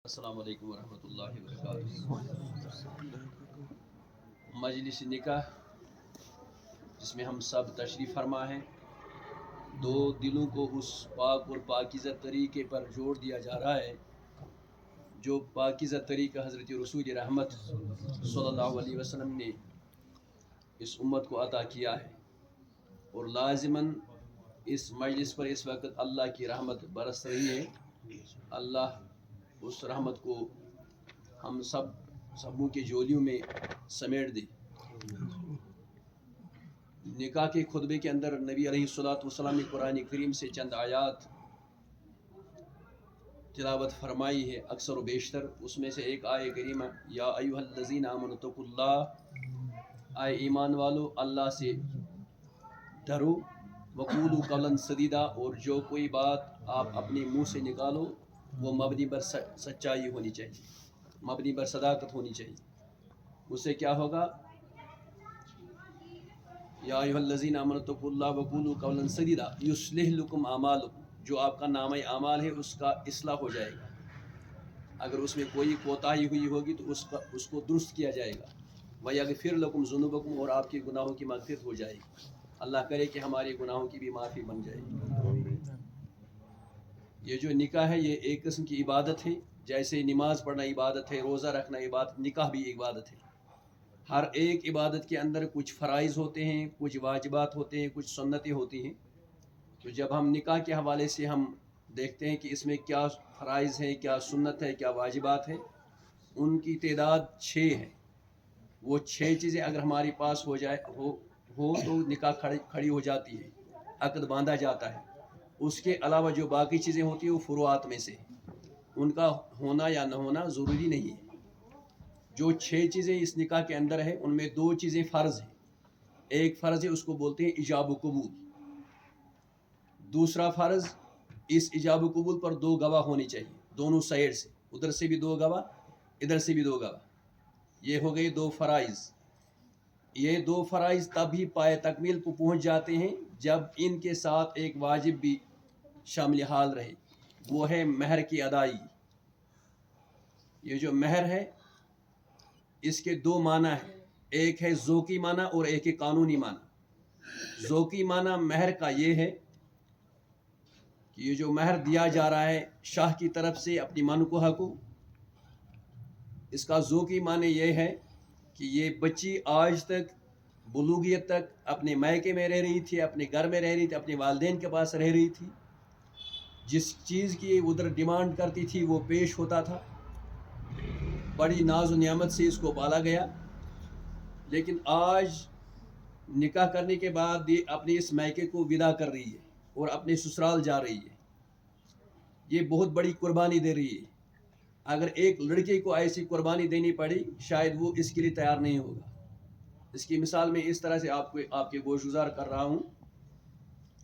السلام علیکم ورحمۃ اللہ وبرکاتہ۔ مجلس نکاح جس میں ہم سب تشریف فرما ہیں، دو دلوں کو اس پاک اور پاکیزہ طریقے پر جوڑ دیا جا رہا ہے جو پاکیزہ طریقہ حضرت رسول رحمت صلی اللہ علیہ وسلم نے اس امت کو عطا کیا ہے، اور لازماً اس مجلس پر اس وقت اللہ کی رحمت برس رہی ہے۔ اللہ اس رحمت کو ہم سبوں کے جولیوں میں سمیٹ دے۔ نکاح کے خطبے کے اندر نبی علیہ الصلوۃ والسلام نے قرآن کریم سے چند آیات تلاوت فرمائی ہے، اکثر و بیشتر اس میں سے ایک آیہ کریمہ یا ایھا الذین آمنوا اتقوا اللہ، اے ایمان والو اللہ سے ڈرو، وقولوا قولا سدیدا، اور جو کوئی بات آپ اپنے منہ سے نکالو وہ مبنی بر سچائی ہونی چاہیے، مبنی بر صداقت ہونی چاہیے۔ اس سے کیا ہوگا؟ یا ایھا الذین آمنوا اتقوا اللہ وقولوا قولا سدیدا یصلح لکم اعمالکم، جو آپ کا نامہ اعمال ہے اس کا اصلاح ہو جائے گا۔ اگر اس میں کوئی کوتاہی ہوئی ہوگی تو اس کو درست کیا جائے گا۔ ویغفر لکم ذنوبکم، اور آپ کے گناہوں کی مغفرت ہو جائے گی۔ اللہ کرے کہ ہمارے گناہوں کی بھی معافی بن جائے گی۔ یہ جو نکاح ہے یہ ایک قسم کی عبادت ہے، جیسے نماز پڑھنا عبادت ہے، روزہ رکھنا عبادت، نکاح بھی عبادت ہے۔ ہر ایک عبادت کے اندر کچھ فرائض ہوتے ہیں، کچھ واجبات ہوتے ہیں، کچھ سنتیں ہوتی ہیں۔ تو جب ہم نکاح کے حوالے سے ہم دیکھتے ہیں کہ اس میں کیا فرائض ہیں، کیا سنت ہے، کیا واجبات ہے، ان کی تعداد 6 ہے۔ وہ 6 چیزیں اگر ہمارے پاس ہو تو نکاح کھڑی ہو جاتی ہے، عقد باندھا جاتا ہے۔ اس کے علاوہ جو باقی چیزیں ہوتی ہیں وہ فروعات میں سے، ان کا ہونا یا نہ ہونا ضروری نہیں ہے۔ جو 6 چیزیں اس نکاح کے اندر ہیں ان میں 2 چیزیں فرض ہیں۔ ایک فرض ہے، اس کو بولتے ہیں ایجاب و قبول۔ دوسرا فرض، اس ایجاب و قبول پر 2 گواہ ہونے چاہیے، دونوں سائڈ سے، ادھر سے بھی 2 گواہ، ادھر سے بھی 2 گواہ۔ یہ ہو گئی 2 فرائض۔ یہ 2 فرائض تب ہی پائے تکمیل کو پہنچ جاتے ہیں جب ان کے ساتھ ایک واجب بھی شامل حال رہے، وہ ہے مہر کی ادائیگی۔ یہ جو مہر ہے اس کے 2 معنی ہیں، ایک ہے ذوقی معنی اور ایک ہے قانونی معنی۔ ذوقی معنی مہر کا یہ ہے کہ یہ جو مہر دیا جا رہا ہے شاہ کی طرف سے اپنی منکوہہ کو، اس کا ذوقی معنی یہ ہے کہ یہ بچی آج تک بلوغیت تک اپنے میکے میں رہ رہی تھی، اپنے گھر میں رہ رہی تھی، اپنے والدین کے پاس رہ رہی تھی، جس چیز کی ادھر ڈیمانڈ کرتی تھی وہ پیش ہوتا تھا، بڑی ناز و نعمت سے اس کو پالا گیا۔ لیکن آج نکاح کرنے کے بعد یہ اپنے اس میکے کو ودا کر رہی ہے اور اپنے سسرال جا رہی ہے۔ یہ بہت بڑی قربانی دے رہی ہے۔ اگر ایک لڑکے کو ایسی قربانی دینی پڑی شاید وہ اس کے لیے تیار نہیں ہوگا۔ اس کی مثال میں اس طرح سے آپ کے گوش گزار کر رہا ہوں۔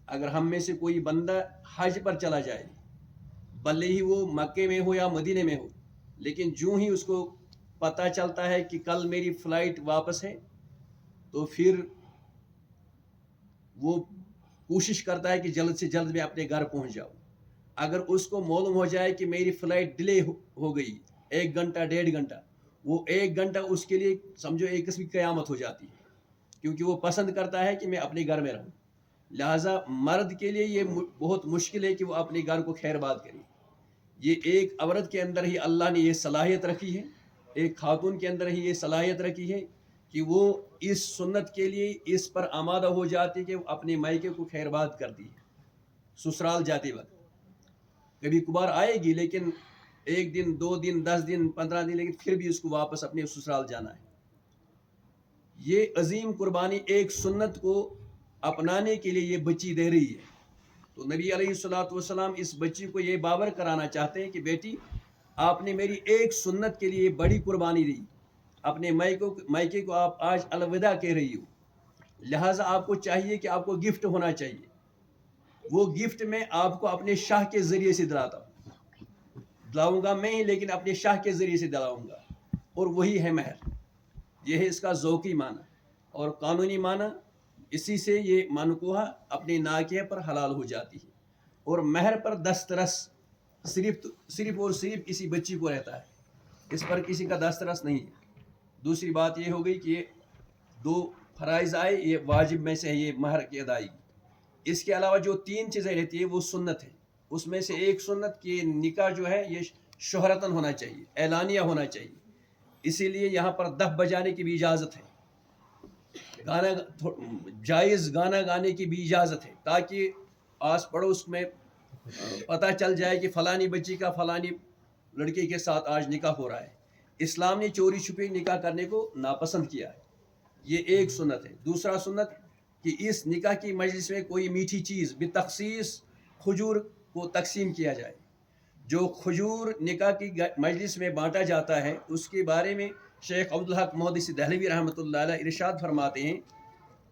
اگر ہم میں سے کوئی بندہ حج پر چلا جائے، بھلے ہی وہ مکے میں ہو یا مدینے میں ہو، لیکن جو ہی اس کو پتہ چلتا ہے کہ کل میری فلائٹ واپس ہے تو پھر وہ کوشش کرتا ہے کہ جلد سے جلد میں اپنے گھر پہنچ جاؤں۔ اگر اس کو معلوم ہو جائے کہ میری فلائٹ ڈیلے ہو گئی 1 گھنٹہ 1.5 گھنٹہ، وہ 1 گھنٹہ اس کے لیے سمجھو ایک قسم کی قیامت ہو جاتی ہے، کیونکہ وہ پسند کرتا ہے کہ میں اپنے گھر میں رہوں۔ لہٰذا مرد کے لیے یہ بہت مشکل ہے کہ وہ اپنے گھر کو خیر باد کرے۔ یہ ایک عورت کے اندر ہی اللہ نے یہ صلاحیت رکھی ہے، ایک خاتون کے اندر ہی یہ صلاحیت رکھی ہے کہ وہ اس سنت کے لیے اس پر آمادہ ہو جاتی کہ وہ اپنے مائکے کو خیر باد کرتی ہے۔ سسرال جاتے وقت کبھی کبھار آئے گی، لیکن 1 دن 2 دن 10 دن 15 دن، لیکن پھر بھی اس کو واپس اپنے سسرال جانا ہے۔ یہ عظیم قربانی ایک سنت کو اپنانے کے لیے یہ بچی دے رہی ہے۔ تو نبی علیہ الصلوۃ والسلام اس بچی کو یہ باور کرانا چاہتے ہیں کہ بیٹی آپ نے میری ایک سنت کے لیے بڑی قربانی دی، اپنے مائکے کو آپ آج الوداع کہہ رہی ہو، لہٰذا آپ کو چاہیے کہ آپ کو گفٹ ہونا چاہیے۔ وہ گفٹ میں آپ کو اپنے شاہ کے ذریعے سے دلاؤں گا میں ہی، لیکن اپنے شاہ کے ذریعے سے دلاؤں گا، اور وہی ہے مہر۔ یہ ہے اس کا ذوقی معنی، اور قانونی معنی اسی سے یہ منکوہہ اپنے ناکیہ پر حلال ہو جاتی ہے۔ اور مہر پر دسترس صرف اور صرف اسی بچی کو رہتا ہے، اس پر کسی کا دسترس نہیں ہے۔ دوسری بات یہ ہو گئی کہ یہ 2 فرائض آئے، یہ واجب میں سے ہے، یہ مہر کی ادائیگی۔ اس کے علاوہ جو 3 چیزیں رہتی ہیں وہ سنت ہے، اس میں سے ایک سنت کہ نکاح جو ہے یہ شہرتاً ہونا چاہیے، اعلانیہ ہونا چاہیے، اسی لیے یہاں پر دف بجانے کی بھی اجازت ہے، جائز گانا گانے کی بھی اجازت ہے، تاکہ آس پڑوس میں پتہ چل جائے کہ فلانی بچی کا فلانی لڑکے کے ساتھ آج نکاح ہو رہا ہے۔ اسلام نے چوری چھپے نکاح کرنے کو ناپسند کیا ہے، یہ ایک سنت ہے۔ دوسرا سنت کہ اس نکاح کی مجلس میں کوئی میٹھی چیز بتخصیص کھجور کو تقسیم کیا جائے۔ جو کھجور نکاح کی مجلس میں بانٹا جاتا ہے اس کے بارے میں شیخ عبدالحق محدث دہلوی رحمۃ اللہ علیہ ارشاد فرماتے ہیں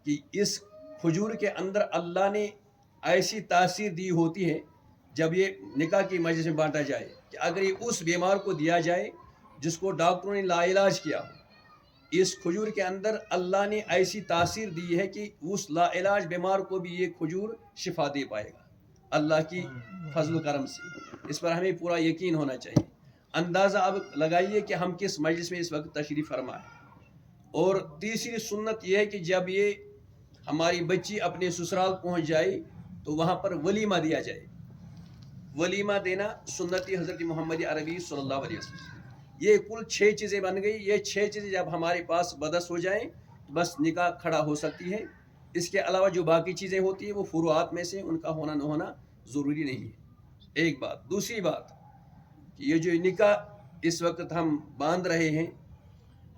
کہ اس کھجور کے اندر اللہ نے ایسی تاثیر دی ہوتی ہے جب یہ نکاح کی مجلس میں بانٹا جائے کہ اگر یہ اس بیمار کو دیا جائے جس کو ڈاکٹروں نے لا علاج کیا ہو، اس کھجور کے اندر اللہ نے ایسی تاثیر دی ہے کہ اس لا علاج بیمار کو بھی یہ کھجور شفا دے پائے گا اللہ کی فضل و کرم سے۔ اس پر ہمیں پورا یقین ہونا چاہیے۔ اندازہ اب لگائیے کہ ہم کس مجلس میں اس وقت تشریف فرما ہے۔ اور تیسری سنت یہ ہے کہ جب یہ ہماری بچی اپنے سسرال پہنچ جائے تو وہاں پر ولیمہ دیا جائے۔ ولیمہ دینا سنت حضرت محمد عربی صلی اللہ علیہ وسلم۔ یہ کل 6 چیزیں بن گئی، یہ 6 چیزیں جب ہمارے پاس بدست ہو جائیں بس نکاح کھڑا ہو سکتی ہے۔ اس کے علاوہ جو باقی چیزیں ہوتی ہیں وہ فروعات میں سے، ان کا ہونا نہ ہونا ضروری نہیں ہے، ایک بات۔ دوسری بات کہ یہ جو نکاح اس وقت ہم باندھ رہے ہیں،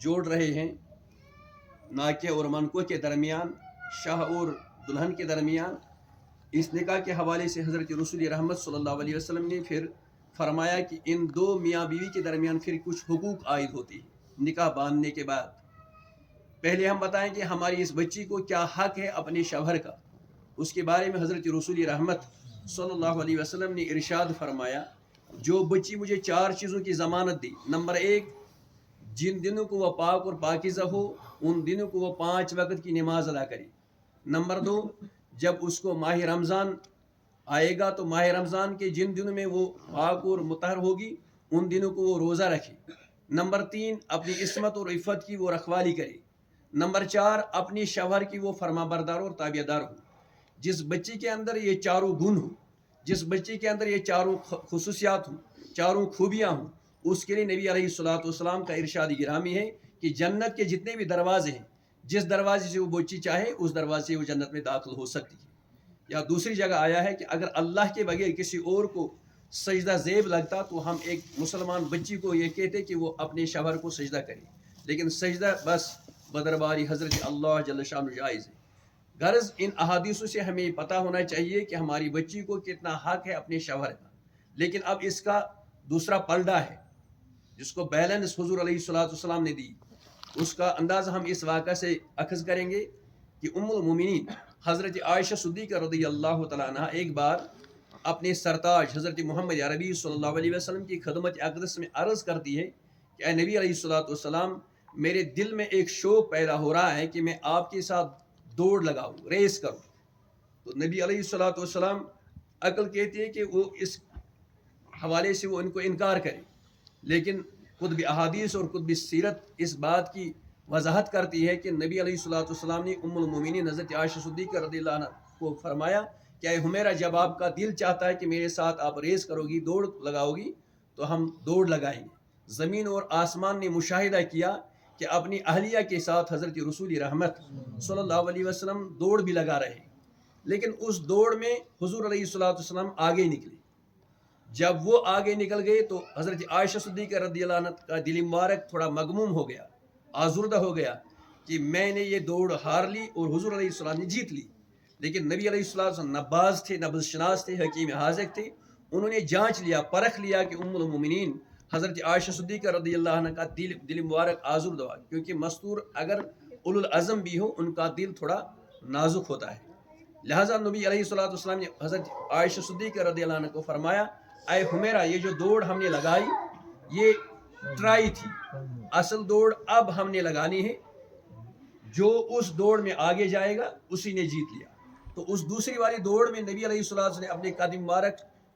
جوڑ رہے ہیں، ناکے اور منکو کے درمیان، شاہ اور دلہن کے درمیان، اس نکاح کے حوالے سے حضرت رسول رحمت صلی اللہ علیہ وسلم نے پھر فرمایا کہ ان 2 میاں بیوی کے درمیان پھر کچھ حقوق عائد ہوتی ہے نکاح باندھنے کے بعد۔ پہلے ہم بتائیں کہ ہماری اس بچی کو کیا حق ہے اپنے شوہر کا۔ اس کے بارے میں حضرت رسول رحمت صلی اللہ علیہ وسلم نے ارشاد فرمایا، جو بچی مجھے 4 چیزوں کی ضمانت دی، نمبر 1 جن دنوں کو وہ پاک اور پاکیزہ ہو ان دنوں کو وہ 5 وقت کی نماز ادا کرے۔ نمبر 2 جب اس کو ماہ رمضان آئے گا تو ماہ رمضان کے جن دنوں میں وہ پاک اور مطہر ہوگی ان دنوں کو وہ روزہ رکھے۔ نمبر 3 اپنی عصمت اور عفت کی وہ رکھوالی کرے۔ نمبر 4 اپنی شوہر کی وہ فرما بردار اور تابع دار ہو۔ جس بچی کے اندر یہ 4 گن ہوں، جس بچی کے اندر یہ 4 خصوصیات ہوں، 4 خوبیاں ہوں، اس کے لیے نبی علیہ الصلوۃ والسلام کا ارشاد گرامی ہے کہ جنت کے جتنے بھی دروازے ہیں، جس دروازے سے وہ بچی چاہے اس دروازے سے وہ جنت میں داخل ہو سکتی ہے۔ یا دوسری جگہ آیا ہے کہ اگر اللہ کے بغیر کسی اور کو سجدہ زیب لگتا تو ہم ایک مسلمان بچی کو یہ کہتے کہ وہ اپنے شوہر کو سجدہ کرے، لیکن سجدہ بس بدرباری حضرت اللہ جل شانہ جائز ہے۔ غرض ان احادیثوں سے ہمیں پتہ ہونا چاہیے کہ ہماری بچی کو کتنا حق ہے اپنے شوہر کا۔ لیکن اب اس کا دوسرا پلڑا ہے جس کو بیلنس حضور علیہ الصلوۃ والسلام نے دی، اس کا اندازہ ہم اس واقعہ سے اخذ کریں گے کہ ام المومنین حضرت عائشہ صدیقہ رضی اللہ تعالیٰ عنہ ایک بار اپنے سرتاج حضرت محمد عربی صلی اللہ علیہ وسلم کی خدمت اقدس میں عرض کرتی ہے کہ اے نبی علیہ الصلوۃ والسلام، میرے دل میں ایک شوق پیدا ہو رہا ہے کہ میں آپ کے ساتھ دوڑ لگاؤں، ریس کروں۔ تو نبی علیہ الصلوۃ والسلام عقل کہتی ہے کہ وہ اس حوالے سے وہ ان کو انکار کرے، لیکن قطب احادیث اور قطب سیرت اس بات کی وضاحت کرتی ہے کہ نبی علیہ الصلوۃ والسلام نے ام المومنین حضرت عائشہ صدیقہ رضی اللہ عنہ کو فرمایا کہ اے حمیرہ، جب آپ کا دل چاہتا ہے کہ میرے ساتھ آپ ریس کرو گی، دوڑ لگاؤ گی، تو ہم دوڑ لگائیں گے۔ زمین اور آسمان نے مشاہدہ کیا کہ اپنی اہلیہ کے ساتھ حضرت رسول رحمت صلی اللہ علیہ وسلم دوڑ بھی لگا رہے، لیکن اس دوڑ میں حضور علیہ الصلوۃ والسلام آگے نکلے۔ جب وہ آگے نکل گئے تو حضرت عائشہ صدیقہ رضی اللہ عنہ کا دل مبارک تھوڑا مغموم ہو گیا، آزردہ ہو گیا کہ میں نے یہ دوڑ ہار لی اور حضور علیہ السلام نے جیت لی۔ لیکن نبی علیہ السلام نباز تھے، نبض شناس تھے، حکیم حاذق تھے، انہوں نے جانچ لیا، پرکھ لیا کہ ام المومنین حضرت عائشہ صدیقہ رضی اللہ عنہ کا دل مبارک آزردہ ہوا، کیونکہ مستور اگر اولو العزم بھی ہو ان کا دل تھوڑا نازک ہوتا ہے۔ لہٰذا نبی علیہ الصلوۃ والسلام نے حضرت عائشہ صدیقہ رضی اللہ عنہ کو فرمایا، اے حمیرہ، یہ جو دوڑ ہم نے لگائی یہ ٹرائی تھی، اصل دوڑ اب ہم نے لگانی ہے، جو اس دوڑ میں آگے جائے گا اسی نے جیت لیا۔ تو اس دوسری والی دوڑ میں نبی علیہ الصلوۃ والسلام نے اپنے قدم مبارک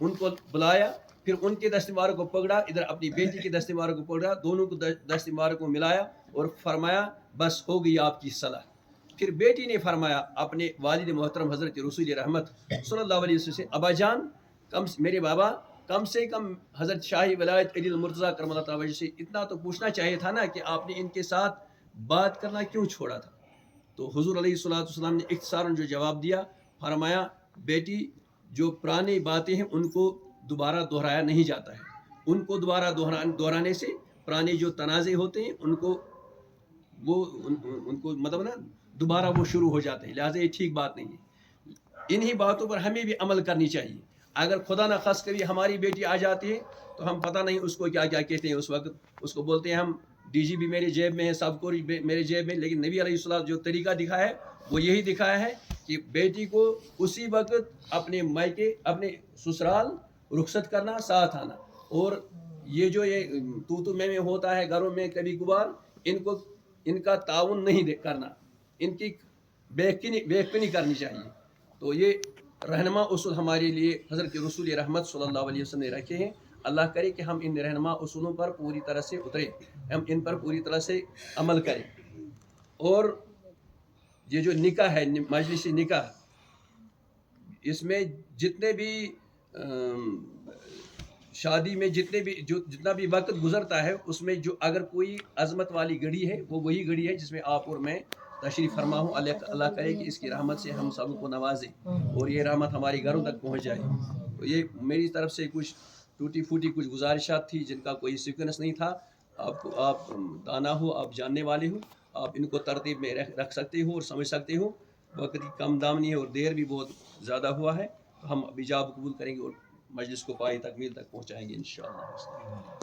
ان کو بلایا، پھر ان کے دست مبارک کو پکڑا، ادھر اپنی بیٹی کے دست مبارک کو پکڑا، دونوں کو دست مبارک کو ملایا اور فرمایا بس ہو گئی آپ کی صلاح۔ پھر بیٹی نے فرمایا اپنے والد محترم حضرت رسول رحمت صلی اللہ علیہ وسلم سے، ابا جان میرے بابا کم سے کم حضرت شاہی ولایت علی المرتضیٰ کرم اللہ تعالیٰ سے اتنا تو پوچھنا چاہیے تھا نا کہ آپ نے ان کے ساتھ بات کرنا کیوں چھوڑا تھا؟ تو حضور علیہ الصلوۃ والسلام نے اختصاراً جو جواب دیا، فرمایا بیٹی جو پرانی باتیں ہیں ان کو دوبارہ دہرایا نہیں جاتا ہے، ان کو دوبارہ دہرانے سے پرانے جو تنازع ہوتے ہیں ان کو مطلب نا دوبارہ وہ شروع ہو جاتے ہیں، لہٰذا یہ ٹھیک بات نہیں ہے۔ انہی باتوں پر ہمیں بھی عمل کرنی چاہیے۔ اگر خدا نہ خاص کبھی ہماری بیٹی آ جاتی ہے تو ہم پتہ نہیں اس کو کیا کیا کہتے ہیں، اس وقت اس کو بولتے ہیں ہم ڈی جی بھی میرے جیب میں ہے، سب کو میرے جیب میں، لیکن نبی علیہ السلام جو طریقہ دکھایا ہے وہ یہی دکھایا ہے کہ بیٹی کو اسی وقت اپنے مائکے اپنے سسرال رخصت کرنا، ساتھ آنا، اور یہ جو یہ تو میں ہوتا ہے گھروں میں کبھی کبھار، ان کا تعاون نہیں کرنا، ان کی بےخبری کرنی چاہیے۔ تو یہ رہنما اصول ہمارے لیے حضرت رسول رحمت صلی اللہ علیہ وسلم نے رکھے ہیں۔ اللہ کرے کہ ہم ان رہنما اصولوں پر پوری طرح سے اتریں، ہم ان پر پوری طرح سے عمل کریں۔ اور یہ جو نکاح ہے، مجلس نکاح، اس میں جتنے بھی شادی میں جتنا بھی وقت گزرتا ہے، اس میں جو اگر کوئی عظمت والی گھڑی ہے وہ وہی گھڑی ہے جس میں آپ اور میں تشریف فرما ہوں۔ اللہ کرے کہ اس کی رحمت سے ہم سب کو نوازے اور یہ رحمت ہمارے گھروں تک پہنچ جائے۔ تو یہ میری طرف سے کچھ ٹوٹی پھوٹی کچھ گزارشات تھی جن کا کوئی سیکوینس نہیں تھا۔ آپ دانا ہو، آپ جاننے والے ہو، آپ ان کو ترتیب میں رکھ سکتے ہو اور سمجھ سکتے ہو۔ وقت کی کم دامنی ہے اور دیر بھی بہت زیادہ ہوا ہے، تو ہم اب ایجاب قبول کریں گے اور مجلس کو پائے تکمیل تک پہنچائیں گے انشاءاللہ۔